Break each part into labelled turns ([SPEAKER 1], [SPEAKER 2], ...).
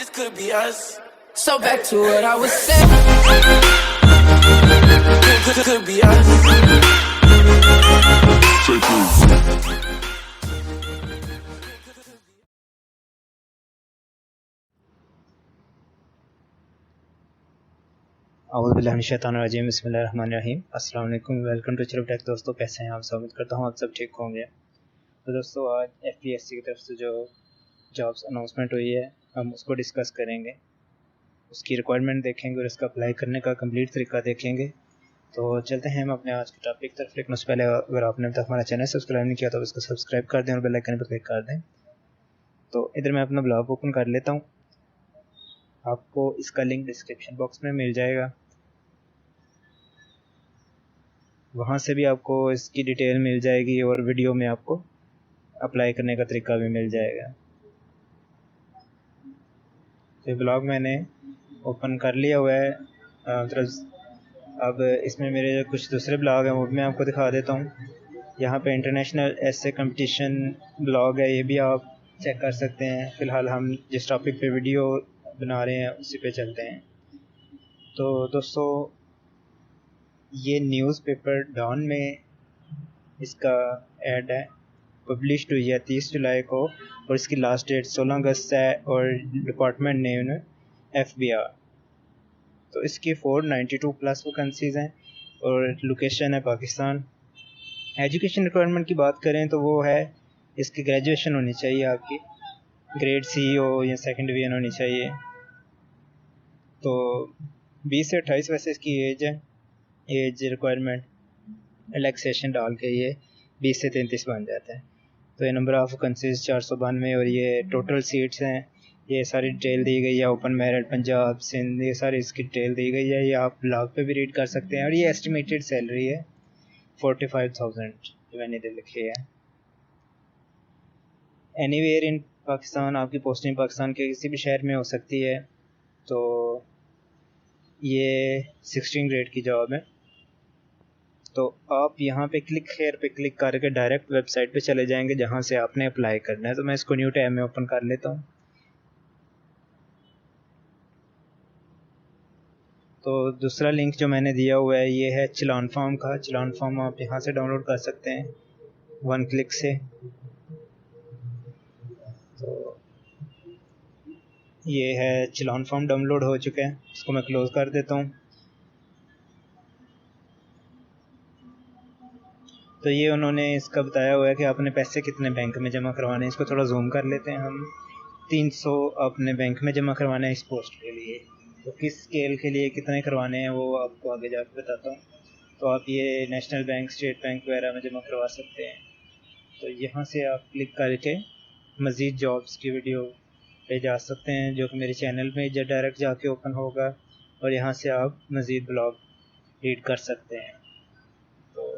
[SPEAKER 1] this could be us. So back to what I was saying. Could be us.
[SPEAKER 2] औज़ुबिल्लाहिमिनश्शैतानिर्रजीम बिस्मिल्लाहिर्रहमानिर्रहीम। अस्सलाम वालेकुम, welcome to चलो take. दोस्तों कैसे हैं आप सब? उम्मीद करता हूँ आप सब ठीक होंगे। तो दोस्तों आज एफपीएससी की तरफ से जो जॉब्स अनाउंसमेंट हुई है हम उसको डिस्कस करेंगे, उसकी रिक्वायरमेंट देखेंगे और इसका अप्लाई करने का कंप्लीट तरीका देखेंगे। तो चलते हैं हम अपने आज के टॉपिक की तरफ। लेकिन उससे पहले अगर आपने अब तक हमारा चैनल सब्सक्राइब नहीं किया तो इसको सब्सक्राइब कर दें और बेल आइकन पर क्लिक कर दें। तो इधर मैं अपना ब्लॉग ओपन कर लेता हूँ, आपको इसका लिंक डिस्क्रिप्शन बॉक्स में मिल जाएगा, वहाँ से भी आपको इसकी डिटेल मिल जाएगी और वीडियो में आपको अप्लाई करने का तरीका भी मिल जाएगा। तो ब्लॉग मैंने ओपन कर लिया हुआ है। अब इसमें मेरे जो कुछ दूसरे ब्लॉग हैं वो भी मैं आपको दिखा देता हूँ। यहाँ पे इंटरनेशनल एसे कंपटीशन ब्लॉग है, ये भी आप चेक कर सकते हैं। फ़िलहाल हम जिस टॉपिक पे वीडियो बना रहे हैं उसी पे चलते हैं। तो दोस्तों ये न्यूज़पेपर डॉन में इसका ऐड है, पब्लिश हुई है 30 जुलाई को और इसकी लास्ट डेट 16 अगस्त है और डिपार्टमेंट नेम है FBI। तो इसकी 492 प्लस वैकेंसीज़ हैं और लोकेशन है पाकिस्तान। एजुकेशन रिक्वायरमेंट की बात करें तो वो है इसकी ग्रेजुएशन होनी चाहिए, आपकी ग्रेड C हो या सेकेंड डिवीजन होनी चाहिए। तो 20 से 28 वैसे इसकी एज है, एज रिक्वायरमेंट रिलैक्सेशन डाल के ये 20 से 33 बन जाता है। तो ये नंबर ऑफ़ वैकेंसीज़ 492 और ये टोटल सीट्स हैं, ये सारी डिटेल दी गई है। ओपन मेरिट पंजाब सिंध, ये सारी इसकी डिटेल दी गई है, ये आप ब्लॉग पे भी रीड कर सकते हैं। और ये एस्टिमेटेड सैलरी है 45,000 जो मैंने इधर लिखी है। एनीवेयर इन पाकिस्तान, आपकी पोस्टिंग पाकिस्तान के किसी भी शहर में हो सकती है। तो ये 16 ग्रेड की जॉब है। तो आप यहाँ पे क्लिक हेयर पे क्लिक करके डायरेक्ट वेबसाइट पे चले जाएंगे जहाँ से आपने अप्लाई करना है। तो मैं इसको न्यू टैब में ओपन कर लेता हूँ। तो दूसरा लिंक जो मैंने दिया हुआ है ये है चलान फॉर्म का। चलान फॉर्म आप यहाँ से डाउनलोड कर सकते हैं 1 क्लिक से। तो ये है चलान फॉर्म डाउनलोड हो चुका है, इसको मैं क्लोज़ कर देता हूँ। तो ये उन्होंने इसका बताया हुआ है कि आपने पैसे कितने बैंक में जमा करवाने हैं। इसको थोड़ा जूम कर लेते हैं हम। 300 अपने बैंक में जमा करवाने हैं इस पोस्ट के लिए। तो किस स्केल के लिए कितने करवाने हैं वो आपको आगे जाकर बताता हूँ। तो आप ये नेशनल बैंक, स्टेट बैंक वगैरह में जमा करवा सकते हैं। तो यहाँ से आप क्लिक करके मज़ीद जॉब्स की वीडियो पे जा सकते हैं जो कि मेरे चैनल में डायरेक्ट जाके ओपन होगा और यहाँ से आप मज़ीद ब्लॉग रीड कर सकते हैं। तो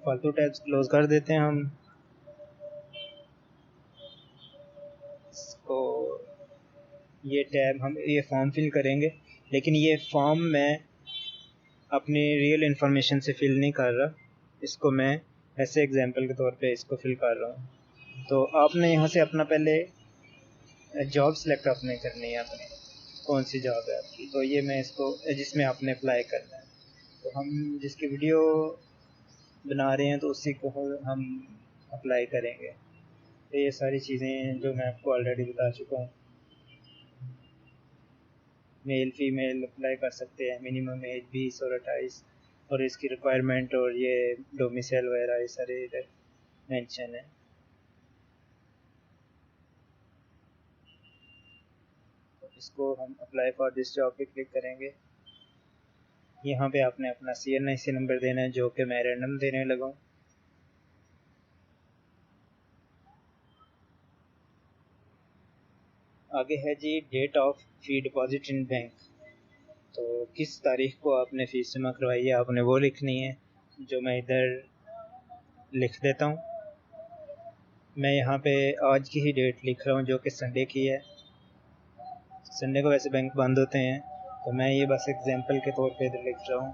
[SPEAKER 2] फालतू टैब्स क्लोज कर देते हैं हम इसको। ये टैब हम ये फॉर्म फिल करेंगे, लेकिन ये फॉर्म मैं अपनी रियल इन्फॉर्मेशन से फिल नहीं कर रहा, इसको मैं ऐसे एग्जांपल के तौर पे इसको फिल कर रहा हूँ। तो आपने यहाँ से अपना पहले जॉब सेलेक्ट आपने करनी है, अपने कौन सी जॉब है आपकी। तो ये मैं इसको जिसमें आपने अप्लाई करना है, तो हम जिसकी वीडियो बना रहे हैं तो उसी को हम अप्लाई करेंगे। तो ये सारी चीज़ें जो मैं आपको ऑलरेडी बता चुका हूँ। मेल फीमेल अप्लाई कर सकते हैं, मिनिमम एज 20 और 28 और इसकी रिक्वायरमेंट और ये डोमिसाइल वगैरह ये सारे इधर मेंशन है। तो इसको हम अप्लाई फॉर दिस जॉब पे क्लिक करेंगे। यहाँ पे आपने अपना CNIC नंबर देना है जो कि मैं रैंडम देने लगा हूँ। आगे है जी date of fee deposit in bank. तो किस तारीख को आपने फ़ीस जमा करवाई है आपने वो लिखनी है, जो मैं इधर लिख देता हूँ। मैं यहाँ पे आज की ही डेट लिख रहा हूँ जो कि संडे की है। संडे को वैसे बैंक बंद होते हैं तो मैं ये बस एग्जांपल के तौर पे इधर लिख रहा हूँ।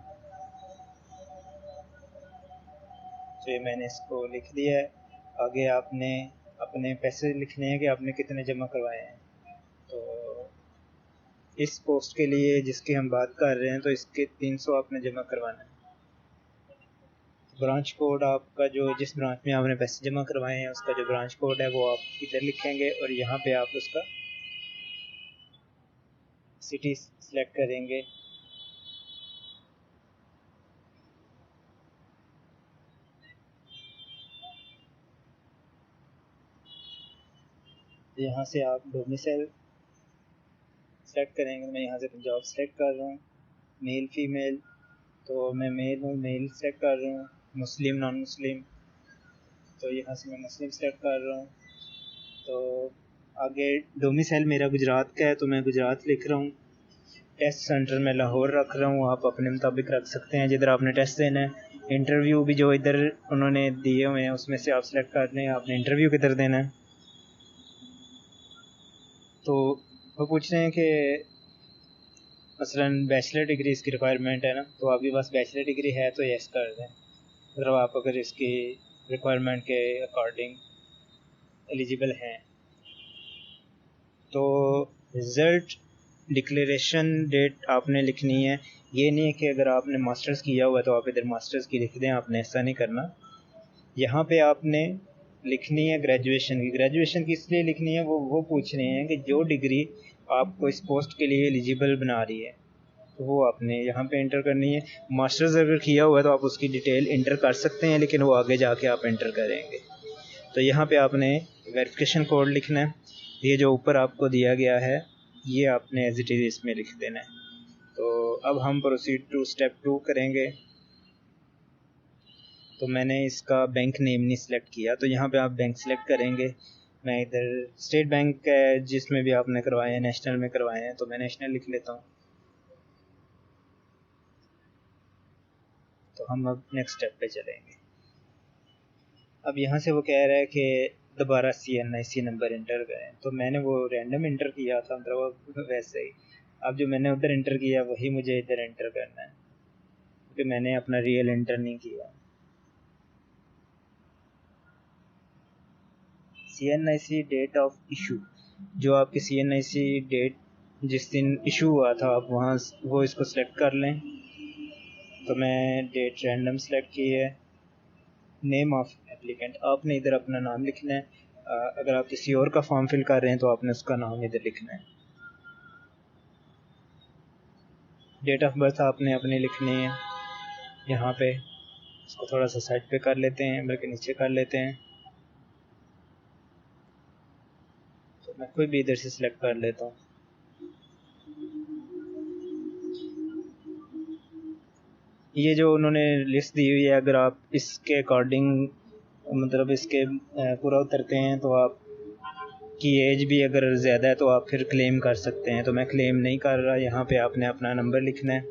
[SPEAKER 2] तो ये मैंने इसको लिख दिया है। आगे आपने अपने पैसे लिखने हैं कि आपने कितने जमा करवाए हैं। तो इस पोस्ट के लिए जिसकी हम बात कर रहे हैं तो इसके 300 आपने जमा करवाना है। ब्रांच कोड आपका जो जिस ब्रांच में आपने पैसे जमा करवाए हैं उसका जो ब्रांच कोड है वो आप इधर लिखेंगे और यहाँ पे आप उसका सिटी सेलेक्ट करेंगे। यहाँ से आप डोमिसाइल सेलेक्ट करेंगे। मैं यहाँ से पंजाब सेलेक्ट कर रहा हूँ। मेल फीमेल, तो मैं मेल हूँ, मेल सेलेक्ट कर रहा हूँ। मुस्लिम नॉन मुस्लिम, तो यहाँ से मैं मुस्लिम सेलेक्ट कर रहा हूँ। तो आगे डोमिसाइल मेरा गुजरात का है तो मैं गुजरात लिख रहा हूँ। टेस्ट सेंटर में लाहौर रख रहा हूँ, आप अपने मुताबिक रख सकते हैं जिधर आपने टेस्ट देना है। इंटरव्यू भी जो इधर उन्होंने दिए हुए हैं उसमें से आप सेलेक्ट कर लें आपने इंटरव्यू किधर देना है। तो वो पूछ रहे हैं कि मसलन बैचलर डिग्री इसकी रिक्वायरमेंट है ना, तो आपके पास बैचलर डिग्री है तो यस कर दें। मतलब आप अगर इसकी रिक्वायरमेंट के अकॉर्डिंग एलिजिबल हैं। तो रिज़ल्ट डिक्लेरेशन डेट आपने लिखनी है। ये नहीं है कि अगर आपने मास्टर्स किया हुआ तो आप इधर मास्टर्स की लिख दें, आपने ऐसा नहीं करना। यहाँ पे आपने लिखनी है ग्रेजुएशन की। ग्रेजुएशन की इसलिए लिखनी है, वो पूछ रहे हैं कि जो डिग्री आपको इस पोस्ट के लिए एलिजिबल बना रही है तो वो आपने यहाँ पे इंटर करनी है। मास्टर्स अगर किया हुआ है तो आप उसकी डिटेल इंटर कर सकते हैं, लेकिन वो आगे जाके आप इंटर करेंगे। तो यहाँ पे आपने वेरिफिकेशन कोड लिखना है। ये जो ऊपर आपको दिया गया है ये आपने एज इट इज़ इसमें लिख देना है। तो अब हम प्रोसीड टू स्टेप 2 करेंगे। तो मैंने इसका बैंक नेम नहीं सिलेक्ट किया, तो यहाँ पे आप बैंक सिलेक्ट करेंगे। मैं इधर स्टेट बैंक जिसमें भी आपने करवाए हैं, नेशनल में करवाए हैं, तो मैं नेशनल लिख लेता हूँ। तो हम अब नेक्स्ट स्टेप पे चलेंगे। अब यहाँ से वो कह रहा है कि दोबारा CNIC नंबर इंटर करें, तो मैंने वो रैंडम इंटर किया था, मतलब वैसे ही। अब जो मैंने उधर इंटर किया वही मुझे इधर इंटर करना है, क्योंकि मैंने अपना रियल इंटर नहीं किया। CNIC डेट ऑफ इशू, जो आपकी CNIC डेट जिस दिन इशू हुआ था आप वहाँ वो इसको सिलेक्ट कर लें। तो मैं डेट रैंडम सेलेक्ट की है। नेम ऑफ एप्लीकेंट, आपने इधर अपना नाम लिखना है। अगर आप किसी और का फॉर्म फिल कर रहे हैं तो आपने उसका नाम इधर लिखना है। डेट ऑफ बर्थ आपने अपनी लिखनी है यहाँ पे। इसको थोड़ा सा साइड पे कर लेते हैं, बल्कि नीचे कर लेते हैं। तो मैं कोई भी इधर से सिलेक्ट कर लेता हूँ। ये जो उन्होंने लिस्ट दी हुई है, अगर आप इसके अकॉर्डिंग मतलब इसके पूरा उतरते हैं तो आप की एज भी अगर ज़्यादा है तो आप फिर क्लेम कर सकते हैं। तो मैं क्लेम नहीं कर रहा। यहाँ पे आपने अपना नंबर लिखना है।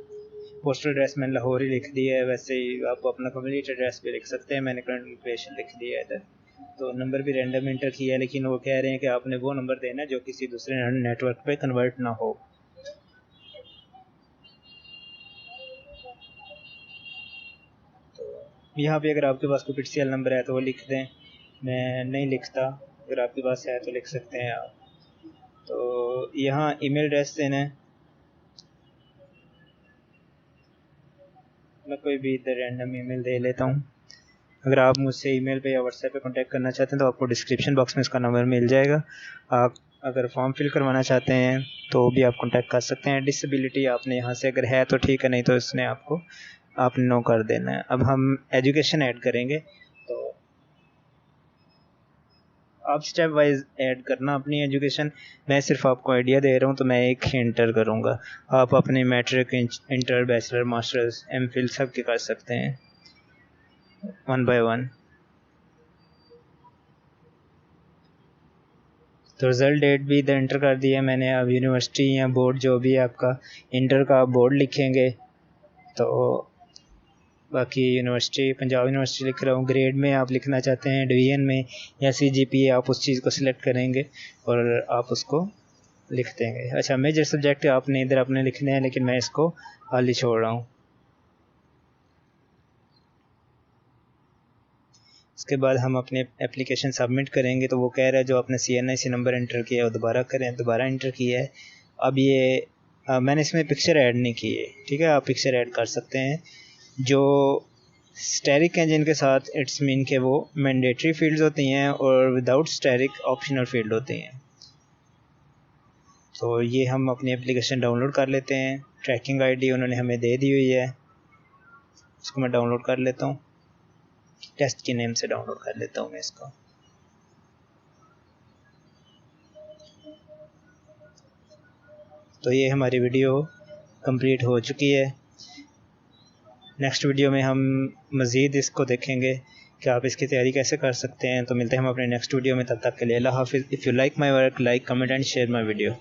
[SPEAKER 2] पोस्टल एड्रेस मैंने लाहौर ही लिख दिया है, वैसे ही आप अपना कंप्लीट एड्रेस भी लिख सकते हैं। मैंने करंट लोकेशन लिख दिया है इधर। तो नंबर भी रैंडम इंटर किया है, लेकिन वो कह रहे हैं कि आपने वो नंबर देना है जो किसी दूसरे नेटवर्क पे कन्वर्ट ना हो। तो यहाँ पे अगर आपके पास कोई PTCL नंबर है तो वो लिख दें, मैं नहीं लिखता। अगर आपके पास है तो लिख सकते हैं आप। तो यहाँ ईमेल एड्रेस देना है। मैं कोई भी इधर रैंडम ईमेल दे लेता हूँ। अगर आप मुझसे ईमेल पे या व्हाट्सएप पे कांटेक्ट करना चाहते हैं तो आपको डिस्क्रिप्शन बॉक्स में इसका नंबर मिल जाएगा। आप अगर फॉर्म फिल करवाना चाहते हैं तो भी आप कांटेक्ट कर सकते हैं। डिसेबिलिटी आपने यहाँ से अगर है तो ठीक है, नहीं तो इसने आपको आपने नो कर देना है। अब हम एजुकेशन ऐड करेंगे, तो आप स्टेप वाइज ऐड करना अपनी एजुकेशन। मैं सिर्फ आपको आइडिया दे रहा हूँ, तो मैं एक ही इंटर करूँगा। आप अपने matric, inter, bachelor, masters, MPhil सब के कर सकते हैं 1 by 1। तो रिज़ल्ट डेट भी इधर इंटर कर दिया मैंने। अब यूनिवर्सिटी या बोर्ड जो भी आपका इंटर का बोर्ड लिखेंगे। तो बाकी यूनिवर्सिटी पंजाब यूनिवर्सिटी लिख रहा हूँ। ग्रेड में आप लिखना चाहते हैं डिवीज़न में या CGPA, आप उस चीज़ को सिलेक्ट करेंगे और आप उसको लिख देंगे। अच्छा, मेजर सब्जेक्ट आपने इधर अपने लिखने हैं, लेकिन मैं इसको खाली छोड़ रहा हूँ। इसके बाद हम अपने एप्लीकेशन सबमिट करेंगे, तो वो कह रहा है जो आपने CNIC नंबर एंटर किया है वो दोबारा करें। दोबारा एंटर किया है। अब ये मैंने इसमें पिक्चर ऐड नहीं की है, ठीक है, आप पिक्चर ऐड कर सकते हैं। जो स्टैटिक हैं जिनके साथ इट्स मीन के वो मैंडेटरी फील्ड्स होती हैं और विदाउट स्टैटिक ऑप्शनल फील्ड होती हैं। तो ये हम अपनी एप्लीकेशन डाउनलोड कर लेते हैं। ट्रैकिंग आईडी उन्होंने हमें दे दी हुई है, उसको मैं डाउनलोड कर लेता हूँ। टेस्ट के नेम से डाउनलोड कर लेता हूँ मैं इसको। तो ये हमारी वीडियो कंप्लीट हो चुकी है। नेक्स्ट वीडियो में हम मज़ीद इसको देखेंगे कि आप इसकी तैयारी कैसे कर सकते हैं। तो मिलते हैं हम अपने नेक्स्ट वीडियो में, तब तक के लिए अल्लाह हाफिज़। If you like my work, like, comment and share my video.